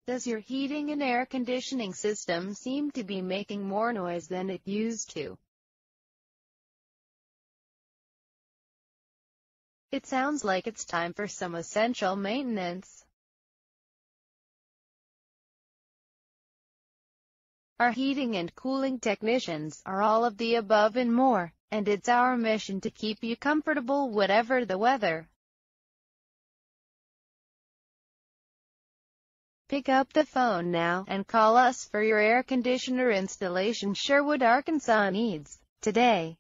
Does your heating and air conditioning system seem to be making more noise than it used to? It sounds like it's time for some essential maintenance. Our heating and cooling technicians are all of the above and more, and it's our mission to keep you comfortable whatever the weather. Pick up the phone now, and call us for your air conditioner installation Sherwood, Arkansas needs, today.